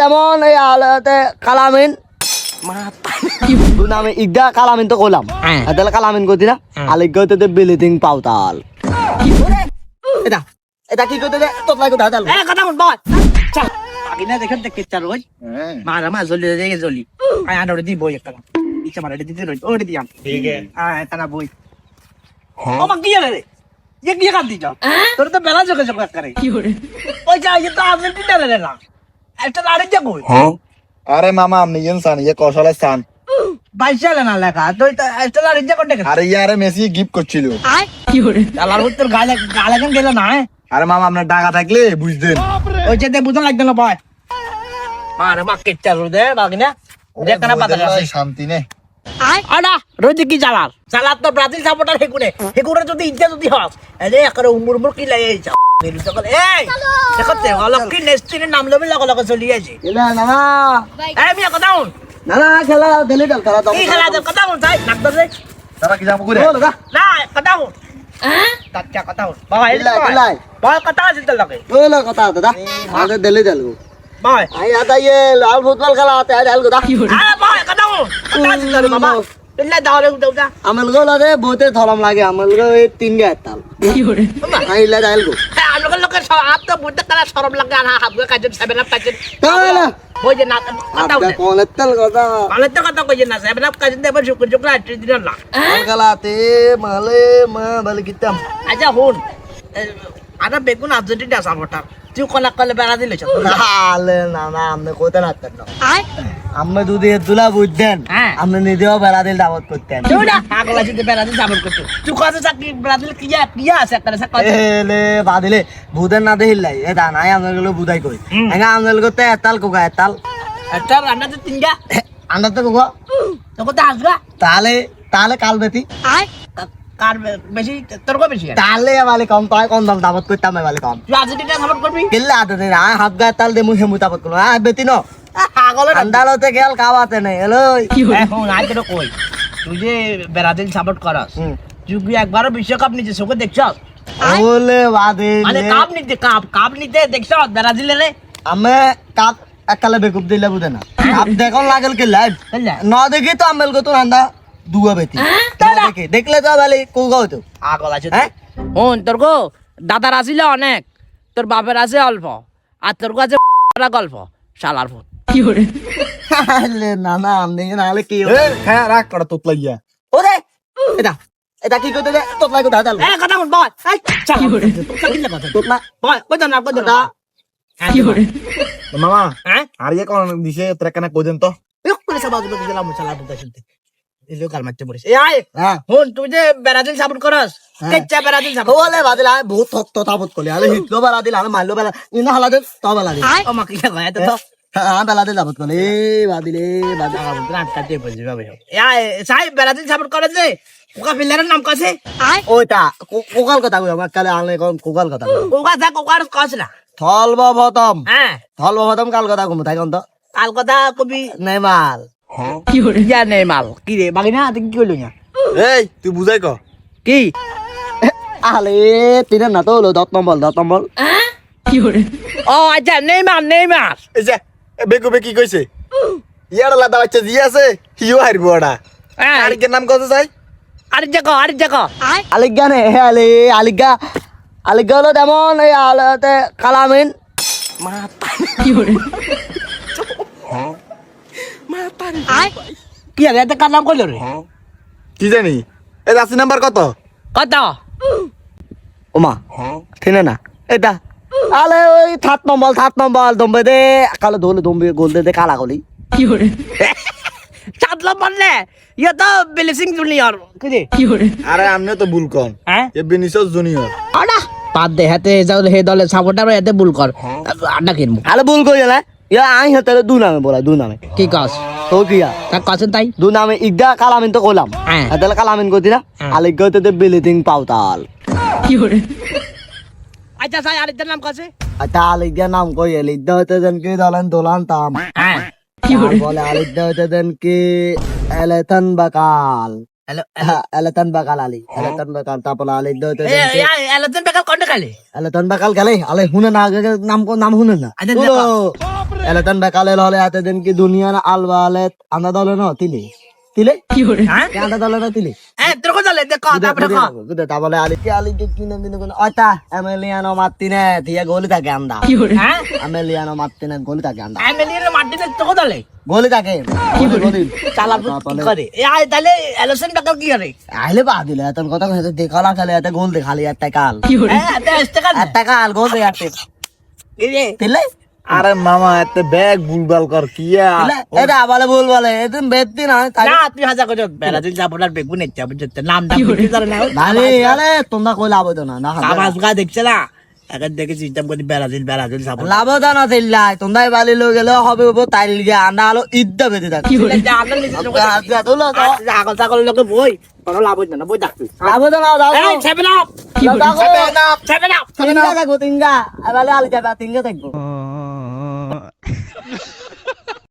তেমন এই আলাতে কালামিন দু নামে ইগদা কালামিন তো কইলাম তাহলে কালামিন কইতি না আলিগ কইতে বিলিটিং পাউতাল এটা এটা কি কইতে তোত লাগো দাদাল এ কথা বল বল চল আগিনা দেখেন দেখতে চাল ওই মারা মা জলি দেখে জলি আয় আন্ডরে দি বই একটা ইচ্ছা মারা দিতে রই ওরে দিয়াম ঠিক আছে আয় তানা বই ও মা কি রে ये क्या कर दी जाओ তোর তো বেলা জোকে জোকে করে কি করে ওই যা ये तो আর্জেন্টিনা রে না একটা লাড়ে যা কই আরে মামা আপনি ইনসান ये কৌশল স্থান বাইশা না লেখা তো একটা লাড়ে যা কোনটা আরে ইয়ারে মেসি গিফট করছিল কি করে আলার তোর গালে গালে কেন গেল না আরে মামা আপনার টাকা থাকলে বুঝতেন ওই যে বুঝন লাগবে না ভাই মারে মা কেটে দে বাগিনা দেখনা পাতা আছে শান্তি নেই আডা রোজি কি জালাল জালাল তো ব্রাজিল সাপোর্টার হেকুনে যদি ইচ্ছা যদি হস এলে একরে উমুর উমুর কি লাই যাও মেরু সকল এই দেখতে অলকি নেস্টিনে নাম লবে লাগা লাগা চলি আছে এলা না এই মিয়া কথা হুন না খেলা দিলে ডাল খেলা তো কি খেলা দে কথা হুন তাই নাক দে তারা কি যাবো করে না কথা হুন তাচ্চা কথা হুন বাবা এই বাবা কথা আছে তো লাগে ওলা কথা দাদা আগে দিলে ডালগো ভাই আই আদা ये লাল ফুটবল খেলা আছে ডালগো দা আরে ভাই কথা হুন কথা আছে তো বাবা তুই দাও রে উঠা আমল গোলা রে বহুতে থলম লাগে আমল গো এই তিন গে তাল কি করে আইলা ডালগো আমরা লোকের হাত তো বুঝতে তারা শরম লাগে আর হাত কাজে সেভেন আপ কাজে তাহলে ওই যে না কথা আপনি কোন তেল কথা মানে তো কথা কই না সেভেন আপ কাজে দেব শুক্র শুক্র আটটি দিন না খেলাতে মালে মা বলে কিতাম আচ্ছা হুন আরে বেগুন আর্জেন্টিনা সাপোর্টার তুই কোন কলে বেড়া দিলেছ আলে না আমনে কইতে না তেন আম্মে দুধে দুলা বুঝদেন আমনে নিজেও বেলা দিল দাওয়াত করতেন তুইডা আগলা যদি বেড়া দিন সাপোর্ট করতে তুই কাছে চাকরি ব্রাজিল কিয়া আছে একটা সাকা এলে বাদিলে বুদেন না দেহিলাই এ দানাই আমনে গুলো বুদাই কই এঙ্গা আমনে গতে এতাল কোগা এতাল একটা রান্না তো তিনটা আন্ডা তো কোগা তো কত আসবা তালে কাল বেতি কার বেশি তোর কো বেশি তালে वाले কম পায় কোন দাম দাওয়াত করতাম वाले কম তুই আর্জেন্টিনা সাপোর্ট করবি কেল্লা আদে না হাফ গা তাল দে মুহে মুতাবত করো বেতি ন আগলে আন্দালতে গেল খাওয়াতে নাই হ্যালো এখন আজ তো কই তুই যে ব্রাজিল সাপোর্ট করস তুই কি একবারও বিশ্বকাপ নিতে চোখে দেখছস ওলে বাদে মানে কাপ নিতে দেখছস ব্রাজিলের আমি কাপ একালে বেকুব দিলে বুঝে না কাপ দেখুন লাগল কে লাইভ ন দেখি তো আমেল গো তো রান্দা দুয়া বেতি দেখে দেখলে তো ভালো কোগা হতো আগল আছে হন তোর গো দাদার আসিলে অনেক তোর বাপের আছে অল্প আর তোর কাছে গল্প শালার ফোন কি করে না আমনে নালে কি এ খায়া রাখ করা তোত লাগিয়া ওরে এটা এটা কি কইতে দে তোত লাগো দাদা এ কথা বল বল এই চল কি করে কথা তোত না বল কই না কই না কি করে মামা হ্যাঁ আর ইয়ে কোন দিছে তোরা কেন কইদেন তো এক করে সবাই বলে দিলাম শালা দুটা শুনতে এলো কাল মারতে পড়িস এই আয় হ্যাঁ হন তুই যে ব্রাজিল সাপোর্ট করস কেচ্চা ব্রাজিল সাপোর্ট ওলে বাদিল আয় বহুত থক তাবত কলি আলে হিটলো বেলা দিল আলে মারলো বেলা ইনা হালা দে তো বেলা দিল ও মা কি কয় তো হ্যাঁ বেলা দিল তাবত কলি বাদিলে বাদিল রাত কাটে বলছি বাবা এই সাই ব্রাজিল সাপোর্ট করে যে ওকা প্লেয়ারের নাম কাছে ওইটা কোকাল কথা কই আমার কালে আলে কোন কোকাল কথা ওকা যা কোকার কাছে না থলবভতম হ্যাঁ থলবভতম কাল কথা কম তাই কোন তো কাল কথা কবি নেমাল কি করে ইয়া নেই মাল কি রে বাগিনা তুই কি কইলো না এই তুই বুঝাই ক কি আলে তিন না তো হলো 10 নম্বর কি করে ও আচ্ছা নেইমার এই যে বেকু বেকি কইছে ইয়ার লাদা বাচ্চা জি আছে হিও হারবো ওটা আর কি নাম কত চাই আরে জাগো আলিগা নে আলিগা হলো তেমন এই আলাতে কালামিন কি করে কি আগে এটা কার নাম কইলো রে কি জানি এই রাশি নাম্বার কত কত ওমা ঠিনে না এটা আলে ওই 7 নম্বর দম্বে দে কালো দোলে দম্বে গোল দে কালা গলি কি করে চাদলা মারলে ইয়া তো ব্লেসিং জুনিয়র কি করে আরে আমনে তো ভুল কোন হ্যাঁ এ বিনিসস জুনিয়র আডা বাদ দে হাতে যাও হে দলে সাপোর্টার এতে ভুল কর আডা কিনবো আলে ভুল কই না ইয়া আই হতে দু নামে বলা দু নামে কি কাজ তো কিয়া তা কাছে তাই দু নামে ইগদা কালামিন তো কইলাম তাহলে কালামিন কইতি না আলিগা হতে বিলিটিং পাউতাল কি করে আচ্ছা সাই আরেকটার নাম কাছে আচ্ছা আলিগা নাম কই আলিগা হতে দেন কি দোলান তাম কি করে বলে আলিগা হতে দেন কি এলেতন বাকাল হ্যালো এলেতন বাকাল তারপর আলিগা হতে দেন কি এলাজন বেকার কোনটা খালি এলেতন বাকাল গেলে আলে হুনে না নাম হুনে না আচ্ছা, দেখো। এলাতান বেকালে হলে এত দিন কি দুনিয়ার আলবালে আন্দা দলে না তিলে তিলে হ্যাঁ আন্দা দলে না তিলে তোর কথা লে দেখ তারপরে খ গুদে তা বলে আলি কে কিনে দিন কোন ওটা এমেলিয়ানো মার্টিনে দিয়া গোলি থাকে আন্দা হ্যাঁ এমেলিয়ানো মার্টিনে গোলি থাকে আন্দা এমএলএর মার্টিনে তোর কথা লে গোলি থাকে গোলি চালাবো কি করে এ আয় তাহলে ইলেকশন বেকার কি করে আইলে বা দিলে এত কথা কইতে দেখালা খেলে এত গোল দে খালি একটা কাল হ্যাঁ একটা কাল গোল দে একটা তিলে আরে মামা এত ব্যাগ বুলবাল কর কিয়া এটা বলে ভুল বলে এদিন বেদতি না না তুই হাজা করে বেড়াদিন যাবনার বেগুন ইচ্ছা বুঝতে নাম দাম কি জানে না ভালো আরে তোমরা কই লাভ হতো না না আবাস গা দেখছে না এখন দেখে সিস্টেম করে বেড়াদিন যাব লাভ হতো না দিল্লাই তোমরাই বালি লো গেলে হবে উপর তাই লিগে আনা হলো ইদ্দা বেঁধে থাকে আগল ছাগল লোকে বই কোনো লাভ হইছে না বই ডাকবি লাভ হতো না যাও এই সেভেন আপ সেভেন আপ তিনগা থাকবো তিনগা এবারে আলি যাবে তিনগা থাকবো